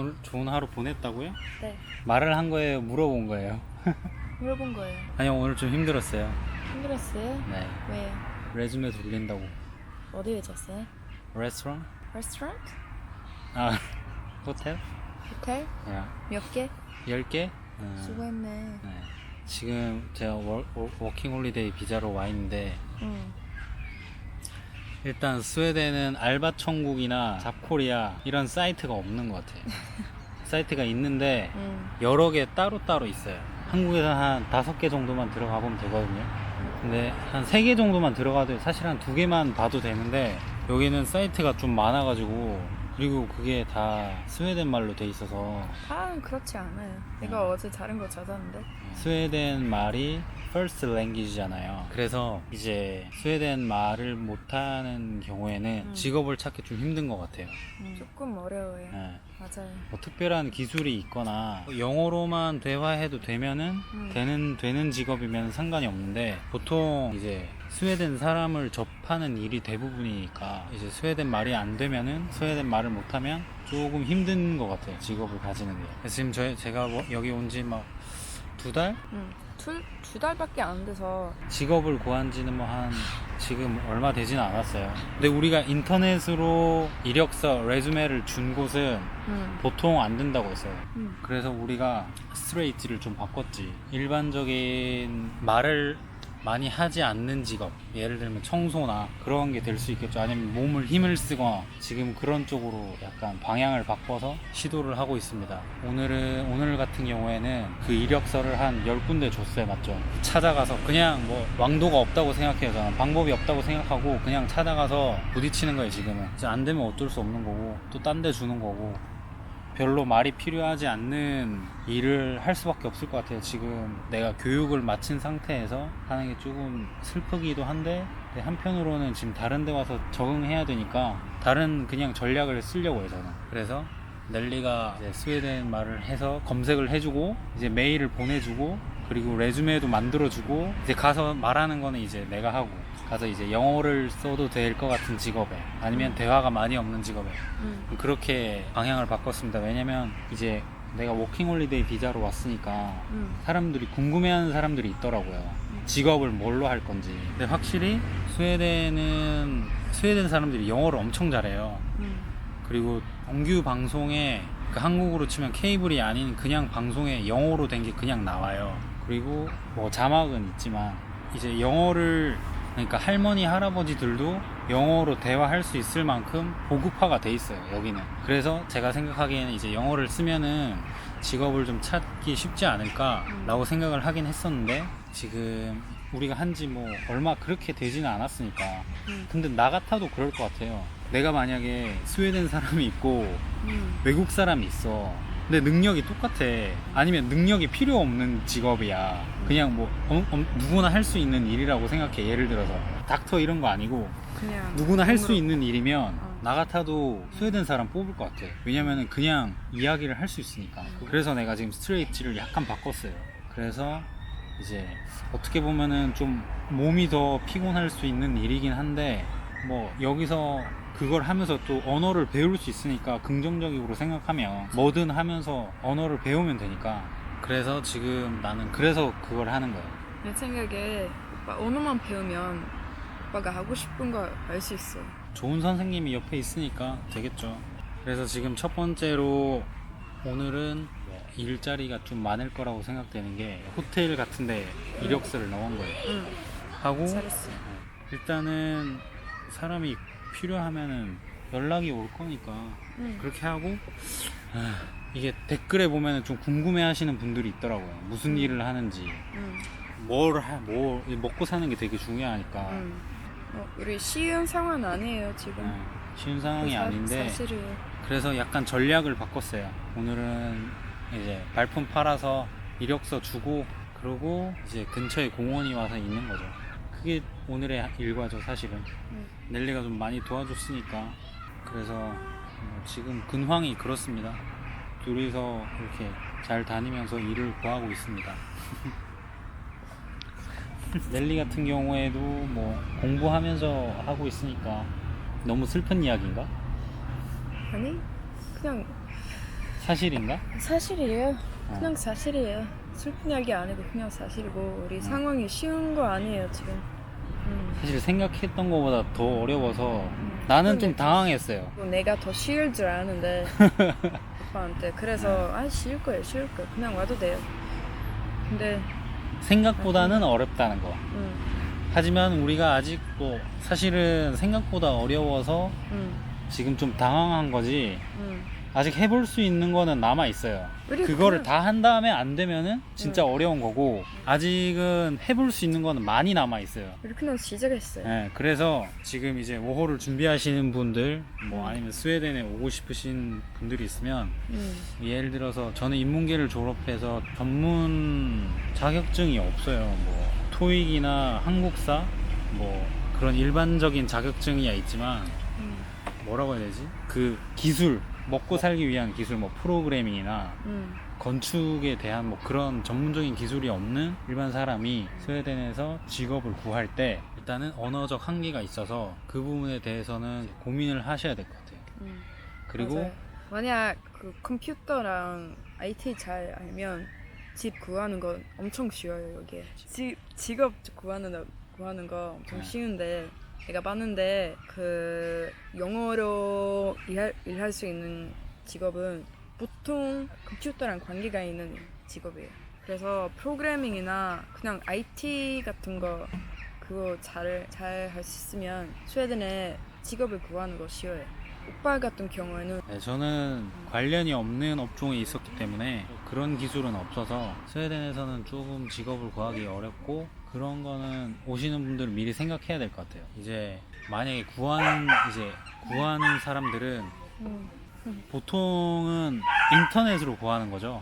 오늘 좋은 하루 보냈다고요? 네, 말을 한 거예요? 물어본 거예요? 물어본 거예요. 아니요, 오늘 좀 힘들었어요. 힘들었어요? 네. 왜요? 레즈메 돌린다고. 어디에 잤어요? 레스토랑? 레스토랑트? 아, 호텔? 호텔? 네. 몇 개? 10개? 수고했네. 네. 지금 제가 워킹 홀리데이 비자로 와 있는데 응. 일단 스웨덴은 알바 천국이나 잡코리아 이런 사이트가 없는 것 같아요. 사이트가 있는데 응. 여러 개 따로따로 있어요. 한국에서 한 5개 정도만 들어가 보면 되거든요. 근데 한 3개 정도만 들어가도 사실 한 2개만 봐도 되는데 여기는 사이트가 좀 많아가지고, 그리고 그게 다 스웨덴 말로 돼 있어서 다은 그렇지 않아요. 내가 어제 다른 거 찾았는데. 스웨덴 말이 first language잖아요. 그래서 이제 스웨덴 말을 못하는 경우에는 직업을 찾기 좀 힘든 것 같아요. 조금 어려워요. 네. 맞아요. 뭐 특별한 기술이 있거나 영어로만 대화해도 되면은 되는 직업이면 상관이 없는데, 보통 이제 스웨덴 사람을 접하는 일이 대부분이니까 이제 스웨덴 말이 안 되면은, 스웨덴 말을 못하면 조금 힘든 것 같아요, 직업을 가지는 게. 그래서 지금 제가 여기 온 지 막 2달? 응. 두 달밖에 안 돼서. 직업을 구한 지는 뭐 지금 얼마 되지는 않았어요. 근데 우리가 인터넷으로 이력서, 레주메를 준 곳은 보통 안 된다고 했어요. 그래서 우리가 스트레이트를 좀 바꿨지. 일반적인 말을 많이 하지 않는 직업, 예를 들면 청소나 그런 게 될 수 있겠죠. 아니면 몸을 힘을 쓰거나, 지금 그런 쪽으로 약간 방향을 바꿔서 시도를 하고 있습니다. 오늘 같은 경우에는 그 이력서를 한 10군데 줬어요. 맞죠? 찾아가서 그냥 뭐 왕도가 없다고 생각해요. 저는 방법이 없다고 생각하고 그냥 찾아가서 부딪히는 거예요. 지금은 이제 안 되면 어쩔 수 없는 거고, 또 딴 데 주는 거고, 별로 말이 필요하지 않는 일을 할 수밖에 없을 것 같아요. 지금 내가 교육을 마친 상태에서 하는 게 조금 슬프기도 한데, 한편으로는 지금 다른 데 와서 적응해야 되니까 다른 그냥 전략을 쓰려고 해요, 저는. 그래서 넬리가 이제 스웨덴 말을 해서 검색을 해주고, 이제 메일을 보내주고, 그리고 레주메도 만들어주고, 이제 가서 말하는 거는 이제 내가 하고, 가서 이제 영어를 써도 될 것 같은 직업에, 아니면 대화가 많이 없는 직업에, 그렇게 방향을 바꿨습니다. 왜냐면 이제 내가 워킹홀리데이 비자로 왔으니까 사람들이 궁금해하는 사람들이 있더라고요. 직업을 뭘로 할 건지. 근데 확실히 스웨덴 사람들이 영어를 엄청 잘해요. 그리고 정규 방송에, 그 한국으로 치면 케이블이 아닌 그냥 방송에 영어로 된 게 그냥 나와요. 그리고 뭐 자막은 있지만 이제 영어를, 그러니까 할머니 할아버지들도 영어로 대화할 수 있을 만큼 보급화가 돼 있어요, 여기는. 그래서 제가 생각하기에는 이제 영어를 쓰면은 직업을 좀 찾기 쉽지 않을까 라고 생각을 하긴 했었는데, 지금 우리가 한지 뭐 얼마 그렇게 되지는 않았으니까. 근데 나 같아도 그럴 것 같아요. 내가 만약에 스웨덴 사람이 있고 외국 사람이 있어, 근데 능력이 똑같아, 아니면 능력이 필요 없는 직업이야, 그냥 뭐 누구나 할 수 있는 일이라고 생각해. 예를 들어서 닥터 이런 거 아니고 그냥 누구나 할 수 있는 일이면 나 같아도 스웨덴 사람 뽑을 것 같아. 왜냐면은 그냥 이야기를 할 수 있으니까. 그래서 내가 지금 스트레이트를 약간 바꿨어요. 그래서 이제 어떻게 보면은 좀 몸이 더 피곤할 수 있는 일이긴 한데, 뭐 여기서 그걸 하면서 또 언어를 배울 수 있으니까, 긍정적으로 생각하면 뭐든 하면서 언어를 배우면 되니까. 그래서 지금 나는 그래서 그걸 하는 거예요. 내 생각에 오빠 언어만 배우면 오빠가 하고 싶은 거 알 수 있어. 좋은 선생님이 옆에 있으니까 되겠죠. 그래서 지금 첫 번째로 오늘은 일자리가 좀 많을 거라고 생각되는 게 호텔 같은데 이력서를 넣은 거예요. 하고 잘했어. 일단은 사람이 필요하면은 연락이 올 거니까 그렇게 하고, 이게 댓글에 보면은 좀 궁금해 하시는 분들이 있더라고요. 무슨 일을 하는지, 뭘 먹고 사는 게 되게 중요하니까. 우리 쉬운 상황 아니에요 지금. 쉬운 상황이 아닌데, 사실은. 그래서 약간 전략을 바꿨어요. 오늘은 이제 발품 팔아서 이력서 주고, 그러고 이제 근처에 공원이 와서 있는 거죠. 그게 오늘의 일과죠, 사실은. 넬리가 좀 많이 도와줬으니까. 그래서 지금 근황이 그렇습니다. 둘이서 이렇게 잘 다니면서 일을 구하고 있습니다. 넬리 같은 경우에도 뭐 공부하면서 하고 있으니까. 너무 슬픈 이야기인가? 아니 그냥 사실인가? 사실이에요. 그냥 사실이에요. 슬픈 이야기 아니고 그냥 사실이고 우리 상황이 쉬운 거 아니에요 지금. 사실 생각했던 것보다 더 어려워서 나는 좀 당황했어요. 내가 더 쉬울 줄 아는데 오빠한테 그래서 쉬울 거예요 그냥 와도 돼요. 근데 생각보다는 어렵다는 거. 하지만 우리가 아직 뭐 사실은 생각보다 어려워서 지금 좀 당황한 거지. 아직 해볼 수 있는 거는 남아 있어요. 그거를 다 한 다음에 안 되면은 진짜 어려운 거고, 아직은 해볼 수 있는 거는 많이 남아 있어요. 우리 그냥 시작했어요. 네, 그래서 지금 이제 워홀을 준비하시는 분들, 뭐 아니면 스웨덴에 오고 싶으신 분들이 있으면, 예를 들어서 저는 인문계를 졸업해서 전문 자격증이 없어요. 뭐 토익이나 한국사, 뭐 그런 일반적인 자격증이야 있지만, 뭐라고 해야 되지? 그 기술, 먹고 살기 위한 기술, 뭐 프로그래밍이나 건축에 대한 뭐 그런 전문적인 기술이 없는 일반 사람이 스웨덴에서 직업을 구할 때 일단은 언어적 한계가 있어서 그 부분에 대해서는 고민을 하셔야 될 것 같아요. 그리고 맞아요. 만약 그 컴퓨터랑 IT 잘 알면 집 구하는 건 엄청 쉬워요. 여기 직업 구하는 거 엄청 쉬운데, 내가 봤는데 그 영어로 일할 수 있는 직업은 보통 컴퓨터랑 관계가 있는 직업이에요. 그래서 프로그래밍이나 그냥 IT 같은 거 그거 잘 할 수 있으면 스웨덴에 직업을 구하는 거 쉬워요. 오빠 같은 경우에는 네, 저는 관련이 없는 업종에 있었기 때문에 그런 기술은 없어서 스웨덴에서는 조금 직업을 구하기 어렵고, 그런 거는 오시는 분들 미리 생각해야 될 것 같아요. 이제 만약에 구하는 사람들은 보통은 인터넷으로 구하는 거죠.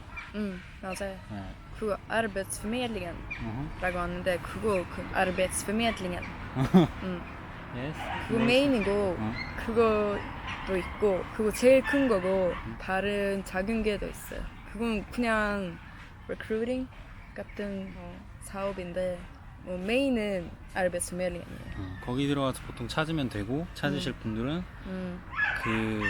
맞아요. 네. 그 arbetsförmedlingen라고 하는데 그 arbetsförmedlingen Yes. 그거 메인이고 그거도 있고, 그거 제일 큰 거고 다른 작은 게도 있어요. 그건 그냥 recruiting 같은 사업인데 메인은 arbetsförmedlingen이에요. 거기 들어가서 보통 찾으면 되고, 찾으실 분들은 그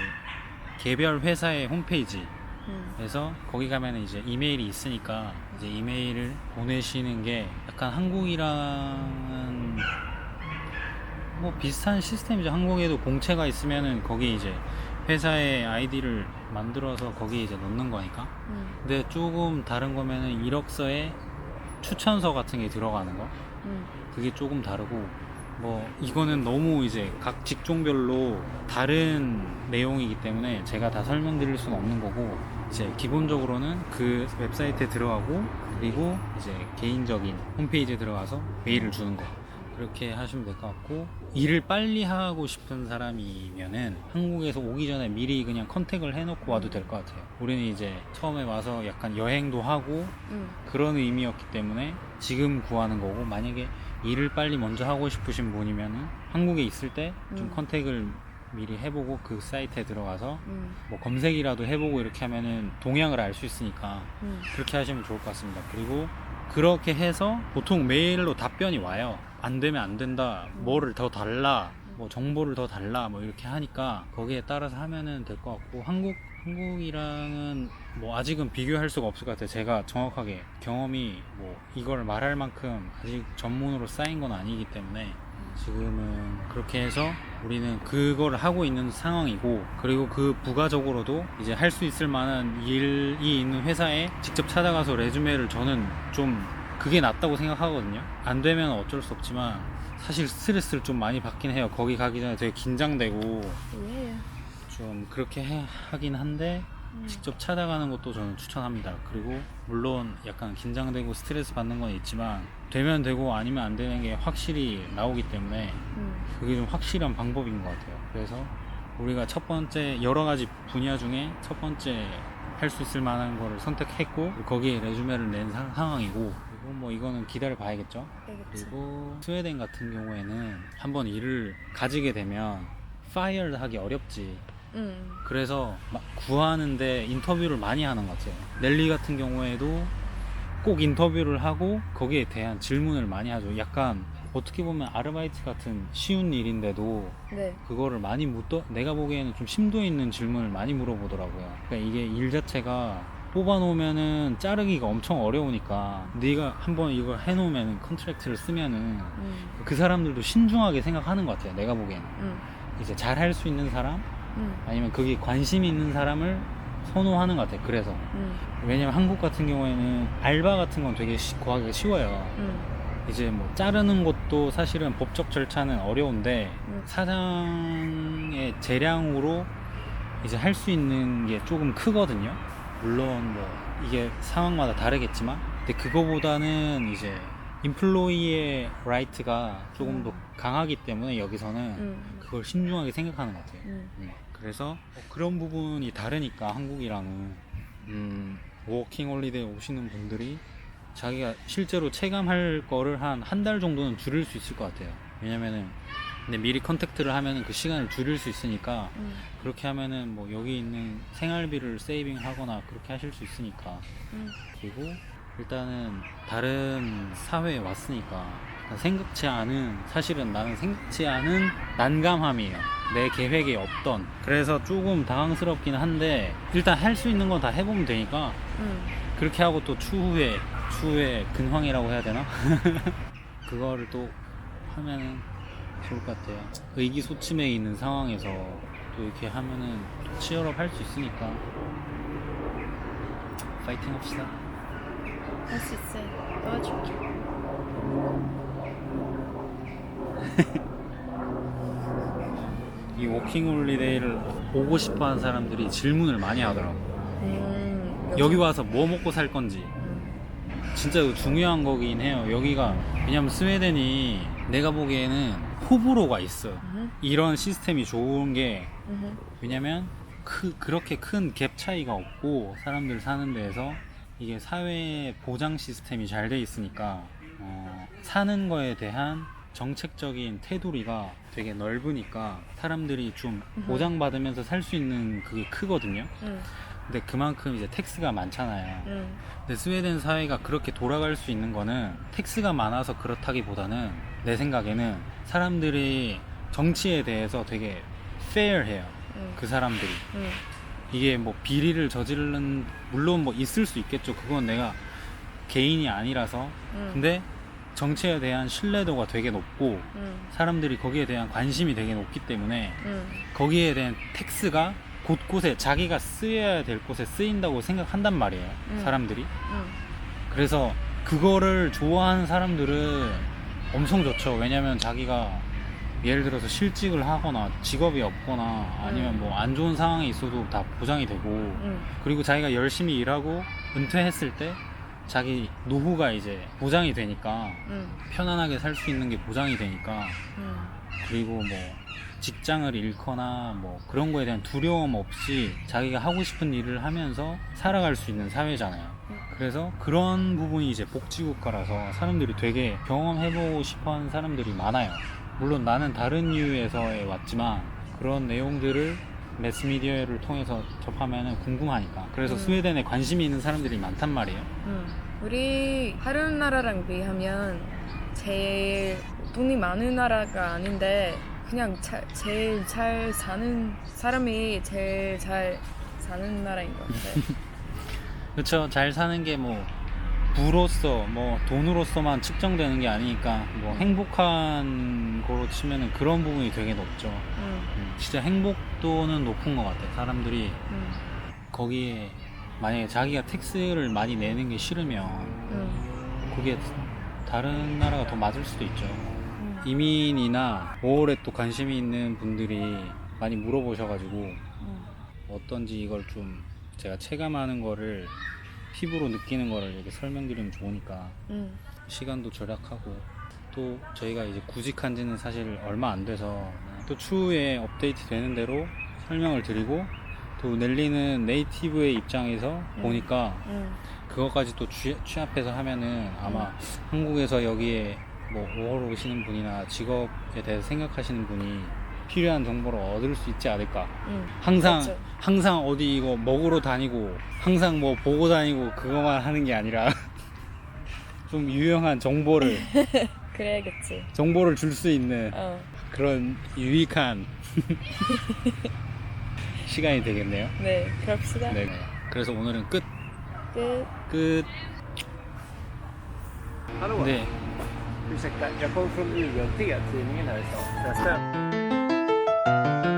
개별 회사의 홈페이지에서 거기 가면 이제 이메일이 있으니까 이제 이메일을 보내시는 게 약간 한국이랑은 뭐 비슷한 시스템이죠. 한국에도 공채가 있으면은 거기 이제 회사의 아이디를 만들어서 거기 이제 넣는 거니까. 근데 조금 다른 거면은 이력서에 추천서 같은 게 들어가는 거. 그게 조금 다르고, 뭐 이거는 너무 이제 각 직종별로 다른 내용이기 때문에 제가 다 설명드릴 수는 없는 거고, 이제 기본적으로는 그 웹사이트에 들어가고, 그리고 이제 개인적인 홈페이지에 들어가서 메일을 주는 거, 그렇게 하시면 될 것 같고, 일을 빨리 하고 싶은 사람이면은 한국에서 오기 전에 미리 그냥 컨택을 해놓고 와도 될 것 같아요. 우리는 이제 처음에 와서 약간 여행도 하고 그런 의미였기 때문에 지금 구하는 거고, 만약에 일을 빨리 먼저 하고 싶으신 분이면은 한국에 있을 때 좀 컨택을 미리 해보고 그 사이트에 들어가서 뭐 검색이라도 해보고 이렇게 하면은 동향을 알 수 있으니까 그렇게 하시면 좋을 것 같습니다. 그리고 그렇게 해서 보통 메일로 답변이 와요. 안 되면 안 된다, 뭐를 더 달라, 뭐 정보를 더 달라, 뭐 이렇게 하니까 거기에 따라서 하면은 될 것 같고, 한국이랑은 뭐 아직은 비교할 수가 없을 것 같아요. 제가 정확하게 경험이 뭐 이걸 말할 만큼 아직 전문으로 쌓인 건 아니기 때문에 지금은 그렇게 해서 우리는 그걸 하고 있는 상황이고, 그리고 그 부가적으로도 이제 할 수 있을 만한 일이 있는 회사에 직접 찾아가서 레주메를, 저는 좀 그게 낫다고 생각하거든요. 안 되면 어쩔 수 없지만 사실 스트레스를 좀 많이 받긴 해요. 거기 가기 전에 되게 긴장되고 좀 그렇게 하긴 한데, 직접 찾아가는 것도 저는 추천합니다. 그리고 물론 약간 긴장되고 스트레스 받는 건 있지만 되면 되고 아니면 안 되는 게 확실히 나오기 때문에 그게 좀 확실한 방법인 것 같아요. 그래서 우리가 첫 번째, 여러 가지 분야 중에 첫 번째 할 수 있을 만한 거를 선택했고, 거기에 레주메를 낸 상황이고, 그리고 뭐 이거는 기다려 봐야겠죠. 그리고 스웨덴 같은 경우에는 한번 일을 가지게 되면 파이어를 하기 어렵지. 그래서 막 구하는데 인터뷰를 많이 하는 것 같아요. 넬리 같은 경우에도 꼭 인터뷰를 하고 거기에 대한 질문을 많이 하죠. 약간 어떻게 보면 아르바이트 같은 쉬운 일인데도 네. 그거를 많이 내가 보기에는 좀 심도 있는 질문을 많이 물어보더라고요. 그러니까 이게 일 자체가 뽑아놓으면은 자르기가 엄청 어려우니까 네가 한번 이걸 해놓으면은 컨트랙트를 쓰면은 그 사람들도 신중하게 생각하는 것 같아요. 내가 보기에는 이제 잘 할 수 있는 사람 아니면 그게 관심이 있는 사람을 선호하는 것 같아요. 그래서 왜냐면 한국 같은 경우에는 알바 같은 건 되게 구하기가 쉬워요. 이제 뭐 자르는 것도 사실은 법적 절차는 어려운데 사장의 재량으로 이제 할 수 있는 게 조금 크거든요. 물론 뭐 이게 상황마다 다르겠지만 근데 그거보다는 이제 인플로이의 라이트가 조금 더 강하기 때문에 여기서는 그걸 신중하게 생각하는 것 같아요. 그래서 그런 부분이 다르니까 한국이랑은 워킹 홀리데이 오시는 분들이 자기가 실제로 체감할 거를 한 달 정도는 줄일 수 있을 것 같아요. 왜냐면은 근데 미리 컨택트를 하면은 그 시간을 줄일 수 있으니까 그렇게 하면은 뭐 여기 있는 생활비를 세이빙 하거나 그렇게 하실 수 있으니까 그리고 일단은 다른 사회에 왔으니까 사실은 나는 생각지 않은 난감함이에요. 내 계획에 없던. 그래서 조금 당황스럽긴 한데 일단 할 수 있는 건 다 해보면 되니까 그렇게 하고 또 추후에 근황이라고 해야 되나? 그거를 또 하면은 좋을 것 같아요. 의기소침해 있는 상황에서 또 이렇게 하면은 또 치열업 할 수 있으니까 파이팅 합시다. 할 수 있어요. 도와줄게. 이 워킹홀리데이를 오고 싶어하는 사람들이 질문을 많이 하더라고. 여기 와서 뭐 먹고 살 건지. 진짜 중요한 거긴 해요. 여기가 왜냐면 스웨덴이 내가 보기에는 호불호가 있어. 이런 시스템이 좋은 게 왜냐면 그렇게 큰 갭 차이가 없고 사람들 사는 데에서 이게 사회 보장 시스템이 잘 돼 있으니까 사는 거에 대한 정책적인 테두리가 되게 넓으니까 사람들이 좀 보장받으면서 살 수 있는 그게 크거든요. 근데 그만큼 이제 텍스가 많잖아요. 근데 스웨덴 사회가 그렇게 돌아갈 수 있는 거는 텍스가 많아서 그렇다기보다는 내 생각에는 사람들이 정치에 대해서 되게 fair해요. 그 사람들이. 이게 뭐 비리를 저지르는 물론 뭐 있을 수 있겠죠. 그건 내가 개인이 아니라서. 근데 정치에 대한 신뢰도가 되게 높고 사람들이 거기에 대한 관심이 되게 높기 때문에 거기에 대한 텍스가 곳곳에 자기가 쓰여야 될 곳에 쓰인다고 생각한단 말이에요. 사람들이. 그래서 그거를 좋아하는 사람들은 엄청 좋죠. 왜냐면 자기가 예를 들어서 실직을 하거나 직업이 없거나 아니면 뭐 안 좋은 상황에 있어도 다 보장이 되고 그리고 자기가 열심히 일하고 은퇴했을 때 자기 노후가 이제 보장이 되니까 편안하게 살 수 있는 게 보장이 되니까 그리고 뭐 직장을 잃거나 뭐 그런 거에 대한 두려움 없이 자기가 하고 싶은 일을 하면서 살아갈 수 있는 사회잖아요. 그래서 그런 부분이 이제 복지국가라서 사람들이 되게 경험해보고 싶어하는 사람들이 많아요. 물론 나는 다른 이유에서 왔지만 그런 내용들을 매스미디어를 통해서 접하면 궁금하니까. 그래서 스웨덴에 관심이 있는 사람들이 많단 말이에요. 우리 다른 나라랑 비하면 제일 돈이 많은 나라가 아닌데 그냥 제일 잘 사는 사람이 제일 잘 사는 나라인 것 같아요. 그렇죠. 잘 사는 게 뭐 부로서 뭐 돈으로서만 측정되는 게 아니니까 뭐 행복한 거로 치면은 그런 부분이 되게 높죠. 진짜 행복도는 높은 것 같아요. 사람들이 거기에 만약에 자기가 텍스를 많이 내는 게 싫으면 그게 다른 나라가 더 맞을 수도 있죠. 이민이나 5월에 또 관심이 있는 분들이 많이 물어보셔가지고 어떤지 이걸 좀 제가 체감하는 거를 피부로 느끼는 거를 이렇게 설명드리면 좋으니까 시간도 절약하고 또 저희가 이제 구직한 지는 사실 얼마 안 돼서 또 추후에 업데이트 되는 대로 설명을 드리고 또 넬리는 네이티브의 입장에서 보니까 그것까지 또 취합해서 하면은 아마 한국에서 여기에 뭐 5월 오시는 분이나 직업에 대해서 생각하시는 분이 필요한 정보를 얻을 수 있지 않을까. 항상 어디 이거 먹으러 다니고 항상 뭐 보고 다니고 그거만 하는 게 아니라 좀 유용한 정보를 그래야겠지. 정보를 줄 수 있는 어. 그런 유익한 시간이 되겠네요. 네, 그럽시다. 네. 그래서 오늘은 끝. 끝. Hallå? 네. Ursäkta, jag kommer från UNT, tidningen här i stan.